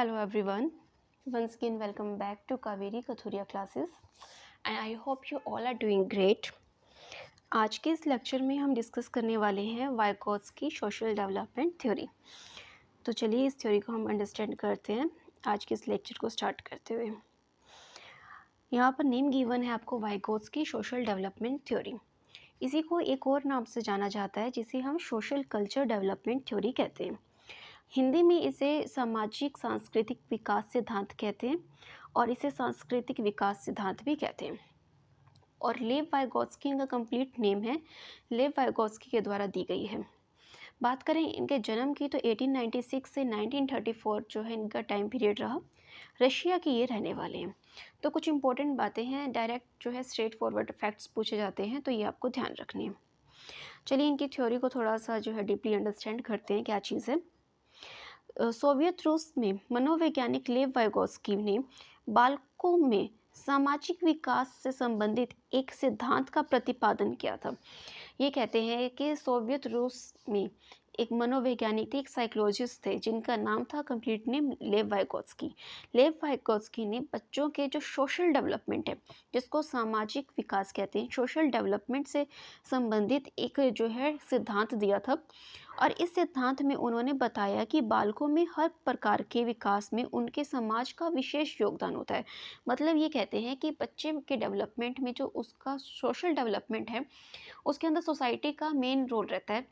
Hello everyone. Once again welcome back to Kaveri Kathuria classes and I hope you all are doing great. आज के इस lecture में हम discuss करने वाले हैं वाइगोत्स्की सोशल डेवलपमेंट थ्योरी। तो चलिए इस थ्योरी को हम अंडरस्टैंड करते हैं आज के इस लेक्चर को स्टार्ट करते हुए। यहाँ पर नेम गिवन है आपको वाइगोत्स्की सोशल डेवलपमेंट थ्योरी। इसी को एक और नाम से जाना जाता है जिसे हम सोशल कल्चर डेवलपमेंट थ्योरी कहते हैं। हिंदी में इसे सामाजिक सांस्कृतिक विकास सिद्धांत कहते हैं और इसे सांस्कृतिक विकास सिद्धांत भी कहते हैं। और लेव वाइगोत्स्की इनका कंप्लीट नेम है, लेव वाइगोत्स्की के द्वारा दी गई है। बात करें इनके जन्म की तो 1896 से 1934 जो है इनका टाइम पीरियड रहा। रशिया के ये रहने वाले हैं। तो कुछ इंपॉर्टेंट बातें हैं, डायरेक्ट जो है स्ट्रेट फॉरवर्ड फैक्ट्स पूछे जाते हैं, तो ये आपको ध्यान रखनी है। चलिए इनकी थ्योरी को थोड़ा सा जो है डीपली अंडरस्टैंड करते हैं क्या चीज़ है। सोवियत रूस में मनोवैज्ञानिक लेव वाइगोत्स्की ने बालकों में सामाजिक विकास से संबंधित एक सिद्धांत का प्रतिपादन किया था। ये कहते हैं कि सोवियत रूस में एक मनोवैज्ञानिक थे, एक साइकोलॉजिस्ट थे जिनका नाम था कंप्लीट नेम लेव वाइगोत्स्की। लेव वाइगोत्स्की ने बच्चों के जो सोशल डेवलपमेंट है, जिसको सामाजिक विकास कहते हैं, सोशल डेवलपमेंट से संबंधित एक जो है सिद्धांत दिया था। और इस सिद्धांत में उन्होंने बताया कि बालकों में हर प्रकार के विकास में उनके समाज का विशेष योगदान होता है। मतलब ये कहते हैं कि बच्चे के डेवलपमेंट में जो उसका सोशल डेवलपमेंट है, उसके अंदर सोसाइटी का मेन रोल रहता है,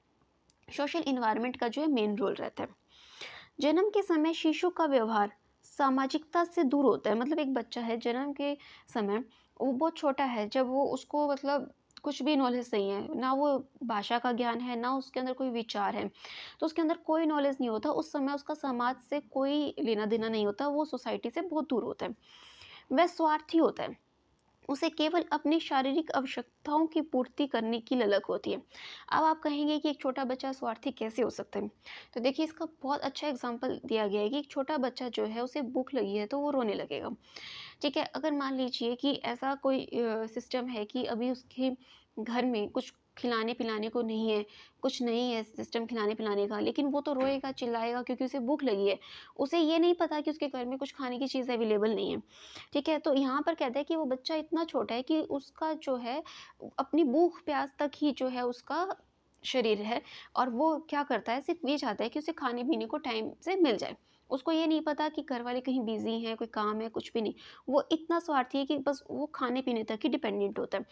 सोशल इन्वायरमेंट का जो है मेन रोल रहता है। जन्म के समय शिशु का व्यवहार सामाजिकता से दूर होता है। मतलब एक बच्चा है जन्म के समय वो बहुत छोटा है, जब वो उसको मतलब कुछ भी नॉलेज नहीं है, ना वो भाषा का ज्ञान है, ना उसके अंदर कोई विचार है, तो उसके अंदर कोई नॉलेज नहीं होता। उस समय उसका समाज से कोई लेना देना नहीं होता, वो सोसाइटी से बहुत दूर होता है, वह स्वार्थी होता है, उसे केवल अपनी शारीरिक आवश्यकताओं की पूर्ति करने की ललक होती है। अब आप कहेंगे कि एक छोटा बच्चा स्वार्थी कैसे हो सकता है, तो देखिए इसका बहुत अच्छा एग्जाम्पल दिया गया है कि एक छोटा बच्चा जो है उसे भूख लगी है तो वो रोने लगेगा। ठीक है, अगर मान लीजिए कि ऐसा कोई सिस्टम है कि अभी उसके घर में कुछ खिलाने पिलाने को नहीं है, कुछ नहीं है सिस्टम खिलाने पिलाने का, लेकिन वो तो रोएगा चिल्लाएगा क्योंकि उसे भूख लगी है। उसे ये नहीं पता कि उसके घर में कुछ खाने की चीज़ अवेलेबल नहीं है। ठीक है, तो यहाँ पर कहते हैं कि वो बच्चा इतना छोटा है कि उसका जो है अपनी भूख प्यास तक ही जो है उसका शरीर है, और वो क्या करता है, सिर्फ ये चाहता है कि उसे खाने पीने को टाइम से मिल जाए। उसको ये नहीं पता कि घर वाले कहीं बिजी हैं, कोई काम है, कुछ भी नहीं। वो इतना स्वार्थी है कि बस वो खाने पीने तक ही डिपेंडेंट होता है।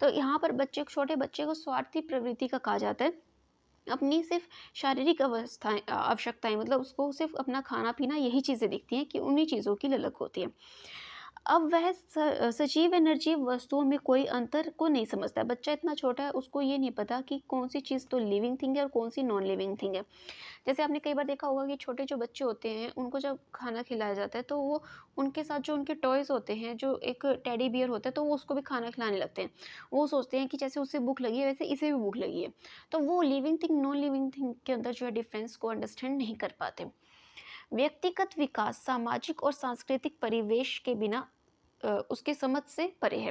तो यहाँ पर बच्चे, छोटे बच्चे को स्वार्थी प्रवृत्ति का कहा जाता है। अपनी सिर्फ शारीरिक अवस्थाएं आवश्यकताएं, मतलब उसको सिर्फ अपना खाना पीना यही चीज़ें दिखती हैं कि उन्हीं चीज़ों की ललक होती है। अब वह सजीव व निर्जीव वस्तुओं में कोई अंतर को नहीं समझता है। बच्चा इतना छोटा है, उसको ये नहीं पता कि कौन सी चीज़ तो लिविंग थिंग है और कौन सी नॉन लिविंग थिंग है। जैसे आपने कई बार देखा होगा कि छोटे जो बच्चे होते हैं उनको जब खाना खिलाया जाता है तो वो उनके साथ जो उनके टॉयज़ होते हैं, जो एक टेडी बियर होता है, तो वो उसको भी खाना खिलाने लगते हैं। वो सोचते हैं कि जैसे उसे भूख लगी है वैसे इसे भी भूख लगी है। तो वो living thing non living thing के अंदर जो है डिफरेंस को अंडरस्टैंड नहीं कर पाते। व्यक्तिगत विकास सामाजिक और सांस्कृतिक परिवेश के बिना उसकी समझ से परे है।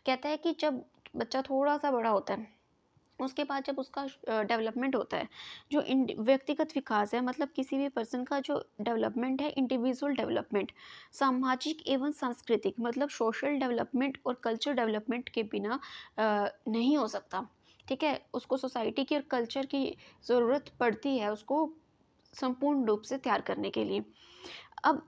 कहता है कि जब बच्चा थोड़ा-सा बड़ा होता है, उसके बाद जब उसका डेवलपमेंट होता है, जो व्यक्तिगत विकास है, मतलब किसी भी पर्सन का जो डेवलपमेंट है, इंडिविजुअल डेवलपमेंट, सामाजिक एवं सांस्कृतिक मतलब सोशल डेवलपमेंट और कल्चर डेवलपमेंट के बिना नहीं हो सकता। ठीक है, उसको सोसाइटी की और कल्चर की ज़रूरत पड़ती है उसको संपूर्ण रूप से तैयार करने के लिए। अब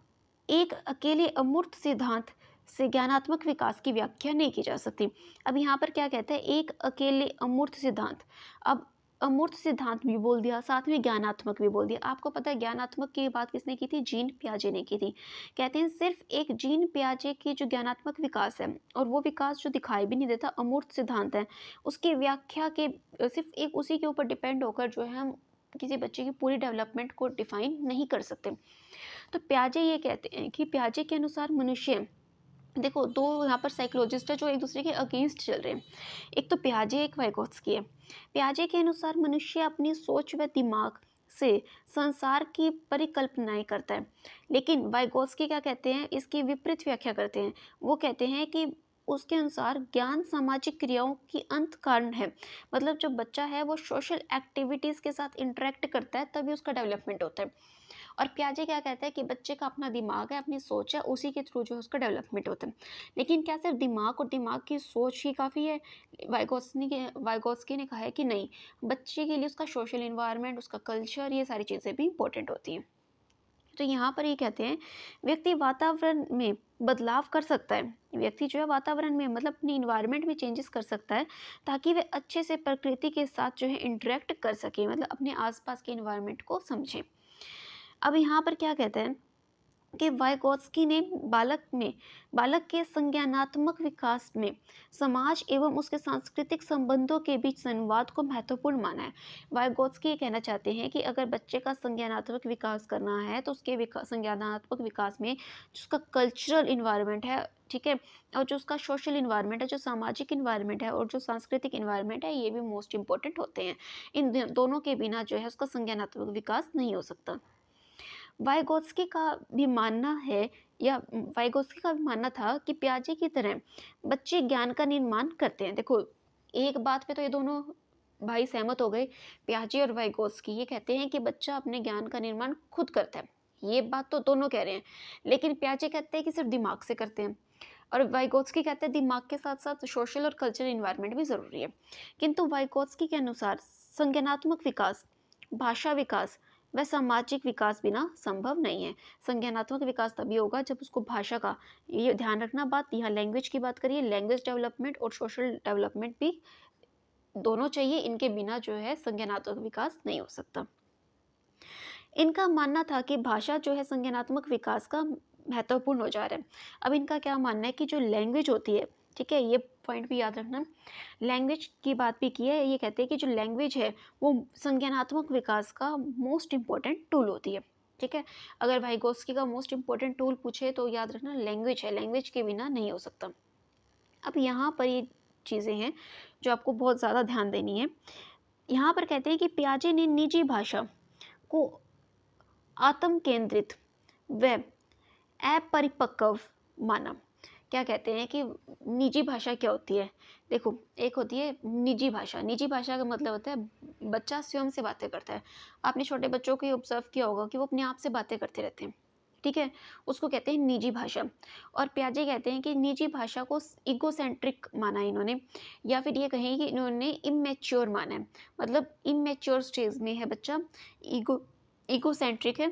एक अकेले अमूर्त सिद्धांत से ज्ञानात्मक विकास की व्याख्या नहीं की जा सकती। अब यहाँ पर क्या कहते हैं, एक अकेले अमूर्त सिद्धांत। अब अमूर्त सिद्धांत भी बोल दिया, साथ में ज्ञानात्मक भी बोल दिया। आपको पता है ज्ञानात्मक की बात किसने की थी? जीन पियाजे ने की थी। कहते हैं सिर्फ एक जीन पियाजे की जो ज्ञानात्मक विकास है, और वो विकास जो दिखाई भी नहीं देता, अमूर्त सिद्धांत है, उसकी व्याख्या के सिर्फ एक उसी के ऊपर डिपेंड होकर जो है हम किसी बच्चे की पूरी डेवलपमेंट को डिफाइन नहीं कर सकते। तो पियाजे ये कहते हैं कि पियाजे के अनुसार मनुष्य, देखो दो यहाँ पर साइकोलॉजिस्ट है जो एक दूसरे के अगेंस्ट चल रहे हैं। एक तो पियाजे, एक वाइगोत्स्की है। पियाजे के अनुसार मनुष्य अपनी सोच व दिमाग से संसार की परिकल्पनाएं करता है, लेकिन वाइगोत्स्की क्या कहते हैं, इसकी विपरीत व्याख्या करते हैं। वो कहते हैं कि उसके अनुसार ज्ञान सामाजिक क्रियाओं की अंत कारण है। मतलब जब बच्चा है वो सोशल एक्टिविटीज़ के साथ इंटरेक्ट करता है तभी उसका डेवलपमेंट होता है। और पियाजे क्या कहता है कि बच्चे का अपना दिमाग है, अपनी सोच है, उसी के थ्रू जो है उसका डेवलपमेंट होता है। लेकिन क्या सिर्फ दिमाग और दिमाग की सोच ही काफ़ी है? वाइगोत्स्की ने कहा है कि नहीं, बच्चे के लिए उसका सोशल इन्वायरमेंट, उसका कल्चर, ये सारी चीज़ें भी इंपॉर्टेंट होती हैं। तो यहाँ पर ये कहते हैं व्यक्ति वातावरण में बदलाव कर सकता है। व्यक्ति जो है वातावरण में मतलब अपनी इन्वायरमेंट में चेंजेस कर सकता है, ताकि वह अच्छे से प्रकृति के साथ जो है इंटरेक्ट कर सके, मतलब अपने आसपास के इन्वायरमेंट को समझे। अब यहाँ पर क्या कहते हैं कि वाइगोत्स्की ने बालक के संज्ञानात्मक विकास में समाज एवं उसके सांस्कृतिक संबंधों के बीच संवाद को महत्वपूर्ण माना है। वाइगोत्स्की ये कहना चाहते हैं कि अगर बच्चे का संज्ञानात्मक विकास करना है तो उसके संज्ञानात्मक विकास में जो उसका कल्चरल इन्वायरमेंट है, ठीक है, और जो उसका सोशल इन्वायरमेंट है, जो सामाजिक इन्वायरमेंट है और जो सांस्कृतिक इन्वायरमेंट है, ये भी मोस्ट इंपॉर्टेंट होते हैं। इन दोनों के बिना जो है उसका संज्ञानात्मक विकास नहीं हो सकता। वाइगोत्स्की का भी मानना है या वाइगोत्स्की का भी मानना था कि पियाजे की तरह बच्चे ज्ञान का निर्माण करते हैं। देखो, एक बात पे तो ये दोनों भाई सहमत हो गए, पियाजे और वाइगोत्स्की ये कहते हैं कि बच्चा अपने ज्ञान का निर्माण खुद करता है। ये बात तो दोनों कह रहे हैं, लेकिन पियाजे कहते हैं कि सिर्फ दिमाग से करते हैं, और वाइगोत्स्की कहते हैं दिमाग के साथ साथ सोशल और कल्चरल इन्वायरमेंट भी ज़रूरी है। किंतु वाइगोत्स्की के अनुसार संज्ञानात्मक विकास, भाषा विकास व सामाजिक विकास बिना संभव नहीं है। संज्ञानात्मक विकास तभी होगा जब उसको भाषा का, ये ध्यान रखना बात, यहाँ लैंग्वेज की बात करिए, लैंग्वेज डेवलपमेंट और सोशल डेवलपमेंट भी दोनों चाहिए, इनके बिना जो है संज्ञानात्मक विकास नहीं हो सकता। इनका मानना था कि भाषा जो है संज्ञानात्मक विकास का महत्वपूर्ण हो जा रहा है। अब इनका क्या मानना है कि जो लैंग्वेज होती है, ठीक है, ये पॉइंट भी याद रखना, लैंग्वेज की बात भी की है, ये कहते हैं कि जो लैंग्वेज है वो संज्ञानात्मक विकास का मोस्ट इम्पोर्टेंट टूल होती है। ठीक है, अगर वाइगोत्स्की का मोस्ट इम्पोर्टेंट टूल पूछे तो याद रखना लैंग्वेज है, लैंग्वेज के बिना नहीं हो सकता। अब यहाँ पर ये चीज़ें हैं जो आपको बहुत ज़्यादा ध्यान देनी है। यहाँ पर कहते हैं कि पियाजे ने निजी भाषा को आत्म केंद्रित व अपरिपक्व माना। क्या कहते हैं कि निजी भाषा क्या होती है? देखो, एक होती है निजी भाषा। निजी भाषा का मतलब होता है बच्चा स्वयं से बातें करता है। आपने छोटे बच्चों को ऑब्जर्व किया होगा कि वो अपने आप से बातें करते रहते हैं, ठीक है? उसको कहते हैं निजी भाषा। और पियाजे कहते हैं कि निजी भाषा को इगोसेंट्रिक माना है इन्होंने, या फिर ये कहें कि इन्होंने इमैच्योर माना है। मतलब इमैच्योर स्टेज में है बच्चा, इगोसेंट्रिक है,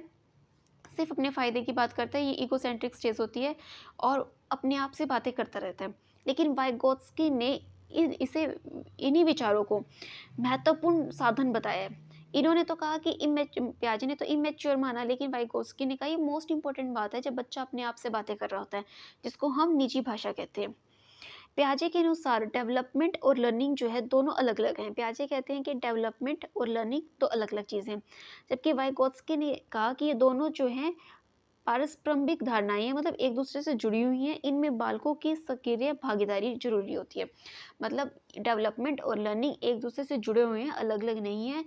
सिर्फ अपने फ़ायदे की बात करता है, ये इगोसेंट्रिक स्टेज होती है और अपने आप से बातें करता रहता है। लेकिन वाइगोत्स्की ने इसे, इन्हीं विचारों को महत्वपूर्ण साधन बताया है। इन्होंने तो कहा कि पियाजे ने तो इमेच्योर माना, लेकिन वाइगोत्स्की ने कहा ये मोस्ट इंपॉर्टेंट बात है जब बच्चा अपने आप से बातें कर रहा होता है, जिसको हम निजी भाषा कहते हैं। पियाजे के अनुसार डेवलपमेंट और लर्निंग जो है दोनों अलग अलग हैं। पियाजे कहते हैं कि डेवलपमेंट और लर्निंग दो अलग अलग चीज़ें हैं, जबकि वाइगोत्स्की ने कहा कि ये दोनों जो हैं पारस्परिक धारणाएं हैं, मतलब एक दूसरे से जुड़ी हुई हैं, इनमें बालकों की सक्रिय भागीदारी जरूरी होती है। मतलब डेवलपमेंट और लर्निंग एक दूसरे से जुड़े हुए हैं, अलग अलग नहीं है,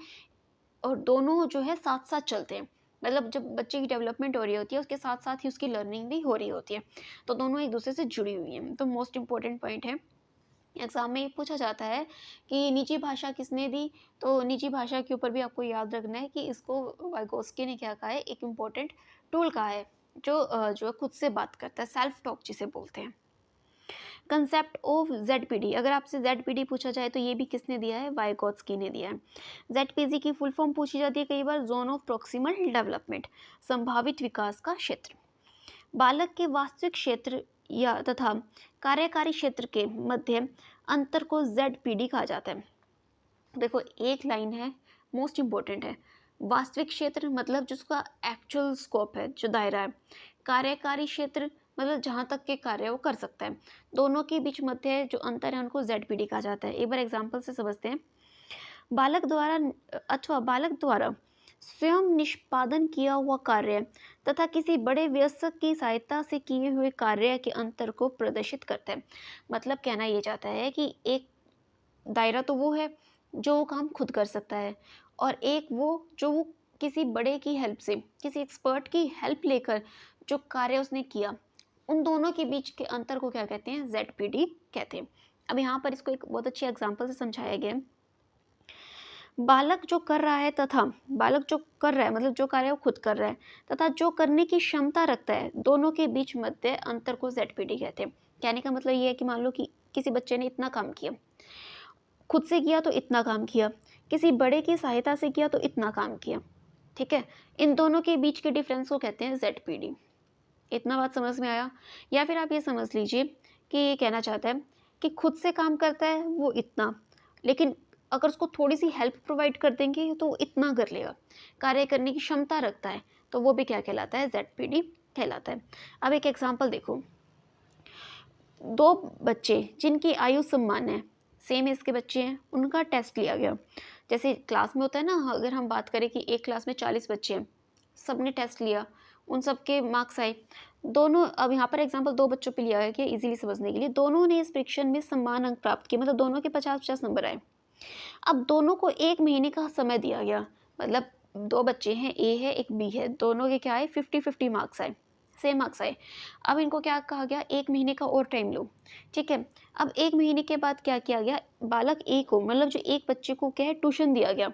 और दोनों जो है साथ साथ चलते हैं। मतलब जब बच्चे की डेवलपमेंट हो रही होती है उसके साथ साथ ही उसकी लर्निंग भी हो रही होती है, तो दोनों एक दूसरे से जुड़ी हुई हैं। तो मोस्ट इंपॉर्टेंट पॉइंट है, एग्जाम में ये पूछा जाता है कि निजी भाषा किसने दी, तो निजी भाषा के ऊपर भी आपको याद रखना है कि इसको वाइगोत्स्की ने क्या कहा है, एक इम्पोर्टेंट टूल कहा है, जो खुद से बात करता है, सेल्फ टॉक जिसे बोलते हैं। कंसेप्ट ऑफ जेडपीडी, अगर आपसे जेडपीडी पूछा जाए तो ये भी किसने दिया है, वाइगोत्स्की ने दिया है। जेडपीडी की फुल फॉर्म पूछी जाती है कई बार, जोन ऑफ प्रॉक्सिमल डेवलपमेंट, संभावित विकास का क्षेत्र। बालक के वास्तविक क्षेत्र या तथा कार्यकारी क्षेत्र के मध्य अंतर को जेडपीडी कहा जाता है। देखो, एक लाइन है, मोस्ट इम्पोर्टेंट है, वास्तविक क्षेत्र मतलब जिसका एक्चुअल स्कोप है, जो दायरा है, कार्यकारी क्षेत्र मतलब जहाँ तक के कार्य वो कर सकता है, दोनों के बीच मध्य जो अंतर है उनको जेडपीडी कहा जाता है। एक बार एग्जाम्पल से समझते हैं। बालक द्वारा स्वयं निष्पादन किया हुआ कार्य तथा किसी बड़े वयस्क की सहायता से किए हुए कार्य के अंतर को प्रदर्शित करता है। मतलब कहना ये चाहता है कि एक दायरा तो वो है जो वो काम खुद कर सकता है, और एक वो जो वो किसी बड़े की हेल्प से, किसी एक्सपर्ट की हेल्प लेकर जो कार्य उसने किया, उन दोनों के बीच के अंतर को क्या कहते हैं, जेडपीडी कहते हैं। अब यहाँ पर इसको एक बहुत अच्छी एग्जांपल से समझाया गया है। बालक जो कर रहा है तथा बालक जो कर रहा है मतलब जो कार्य वो खुद कर रहा है तथा जो करने की क्षमता रखता है, दोनों के बीच मध्य अंतर को ZPD कहते हैं। कहने का मतलब ये है कि मान लो कि किसी बच्चे ने इतना काम किया, खुद से किया तो इतना काम किया, किसी बड़े की सहायता से किया तो इतना काम किया, ठीक है। इन दोनों के बीच के डिफरेंस को कहते हैं ZPD। इतना बात समझ में आया? या फिर आप ये समझ लीजिए कि ये कहना चाहता है कि खुद से काम करता है वो इतना, लेकिन अगर उसको थोड़ी सी हेल्प प्रोवाइड कर देंगे तो वो इतना कर लेगा। कार्य करने की क्षमता रखता है तो वो भी क्या कहलाता है? ZPD कहलाता है। अब एक एग्जांपल देखो, दो बच्चे जिनकी आयु समान है, सेम एज के बच्चे हैं, उनका टेस्ट लिया गया। जैसे क्लास में होता है ना, अगर हम बात करें कि एक क्लास में 40 बच्चे हैं, सबने टेस्ट लिया, उन सबके मार्क्स आए, दोनों, अब यहाँ पर एग्जांपल दो बच्चों पे लिया है कि इजीली समझने के लिए, दोनों ने इस परीक्षण में समान अंक प्राप्त किए, मतलब दोनों के 50-50 नंबर आए। अब दोनों को 1 महीने का समय दिया गया, मतलब दो बच्चे हैं, ए है एक बी है, दोनों के क्या आए? 50-50 मार्क्स आए, सेम मार्क्स आए। अब इनको क्या कहा गया? 1 महीने का और टाइम लो, ठीक है। अब 1 महीने के बाद क्या किया गया? बालक ए को, मतलब जो एक बच्चे को क्या है, ट्यूशन दिया गया,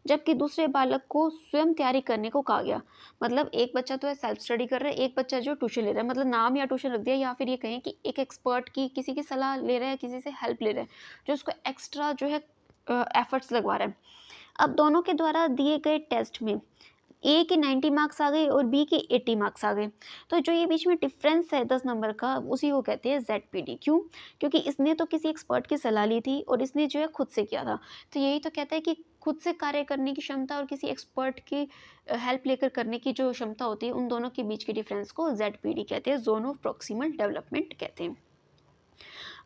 जबकि दूसरे बालक को स्वयं तैयारी करने को कहा गया। मतलब एक बच्चा तो है सेल्फ स्टडी कर रहा है, एक बच्चा जो ट्यूशन ले रहा है, मतलब नाम या ट्यूशन रख दिया, या फिर ये कहें कि एक एक्सपर्ट की किसी की सलाह ले रहा है, किसी से हेल्प ले रहा है, जो उसको एक्स्ट्रा जो है एफर्ट्स लगवा रहा है। अब दोनों के द्वारा दिए गए टेस्ट में ए के 90 मार्क्स आ गए और बी के 80 मार्क्स आ गए, तो जो ये बीच में डिफरेंस है 10 नंबर का, उसी को कहते हैं ZPD। क्यों? क्योंकि इसने तो किसी एक्सपर्ट की सलाह ली थी और इसने जो है खुद से किया था। तो यही तो कहता है कि खुद से कार्य करने की क्षमता और किसी एक्सपर्ट की हेल्प लेकर करने की जो क्षमता होती है, उन दोनों के बीच के डिफरेंस को ZPD कहते हैं, जोन ऑफ प्रॉक्सिमल डेवलपमेंट कहते हैं।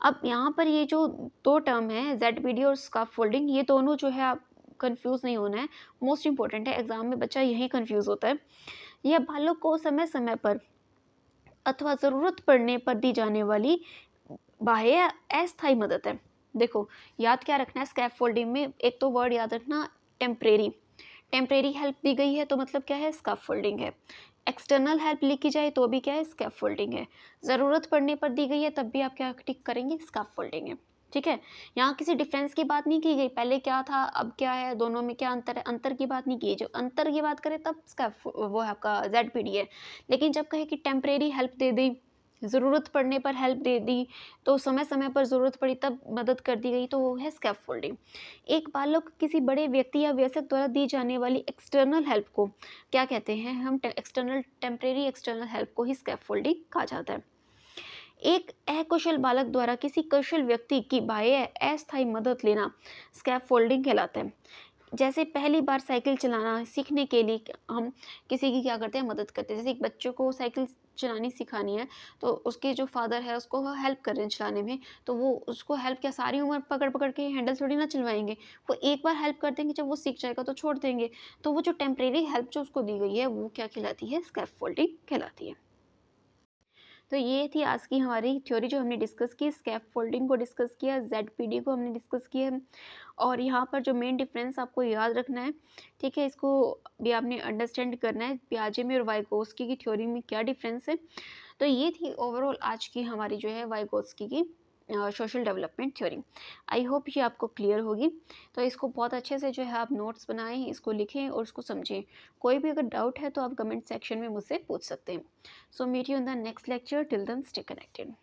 अब यहाँ पर ये जो दो टर्म है ZPD और स्काफोल्डिंग, ये दोनों जो है, आप कंफ्यूज नहीं होना है, मोस्ट इंपॉर्टेंट है, एग्जाम में बच्चा यही कंफ्यूज होता है। यह बालक को समय समय पर अथवा ज़रूरत पड़ने पर दी जाने वाली बाह्य अस्थायी मदद है। देखो, याद क्या रखना है स्कैफोल्डिंग में? एक तो वर्ड याद रखना, टेम्परेरी। टेम्परेरी हेल्प दी गई है तो मतलब क्या है? स्कैफोल्डिंग है। एक्सटर्नल हेल्प लिखी जाए तो भी क्या है? स्कैफोल्डिंग है। ज़रूरत पड़ने पर दी गई है तब भी आप क्या टिक करेंगे? स्कैफोल्डिंग है, ठीक है। यहाँ किसी डिफरेंस की बात नहीं की गई, पहले क्या था अब क्या है, दोनों में क्या अंतर है, अंतर की बात नहीं की। जो अंतर की बात करें तब वो है आपका ZPD है। लेकिन जब कहे कि टेम्परेरी हेल्प दे दी, ज़रूरत पड़ने पर हेल्प दे दी, तो समय समय पर ज़रूरत पड़ी तब मदद कर दी गई, तो वो है स्कैफोल्डिंग। एक बालक किसी बड़े व्यक्ति या वयस्क द्वारा दी जाने वाली एक्सटर्नल हेल्प को क्या कहते हैं? हम एक्सटर्नल, टेम्परेरी एक्सटर्नल हेल्प को ही स्कैफोल्डिंग कहा जाता है। एक अकुशल बालक द्वारा किसी कुशल व्यक्ति की बाह्य अस्थायी मदद लेना स्कैफोल्डिंग कहलाता है। जैसे पहली बार साइकिल चलाना सीखने के लिए हम किसी की क्या करते हैं? मदद करते हैं। जैसे एक बच्चे को साइकिल चलानी सिखानी है, तो उसके जो फादर है उसको वो हेल्प कर रहे हैं चलाने में, तो वो उसको हेल्प क्या सारी उम्र पकड़ पकड़ के हैंडल थोड़ी ना चलवाएंगे। वो एक बार हेल्प कर देंगे, जब वो सीख जाएगा तो छोड़ देंगे। तो वो जो टेम्परेरी हेल्प जो उसको दी गई है वो क्या कहलाती है? स्कैफोल्डिंग कहलाती है। तो ये थी आज की हमारी थ्योरी जो हमने डिस्कस की, स्कैफोल्डिंग को डिस्कस किया, ZPD को हमने डिस्कस किया, और यहाँ पर जो मेन डिफरेंस आपको याद रखना है, ठीक है, इसको भी आपने अंडरस्टैंड करना है, पियाजे में और वाइगोत्स्की की थ्योरी में क्या डिफरेंस है। तो ये थी ओवरऑल आज की हमारी जो है वाइगोत्स्की की social development theory. I hope ये आपको क्लियर होगी। तो इसको बहुत अच्छे से जो है आप नोट्स बनाएं, इसको लिखें और उसको समझें। कोई भी अगर डाउट है तो आप कमेंट सेक्शन में मुझसे पूछ सकते हैं। So meet you in the next lecture. Till then, stay connected.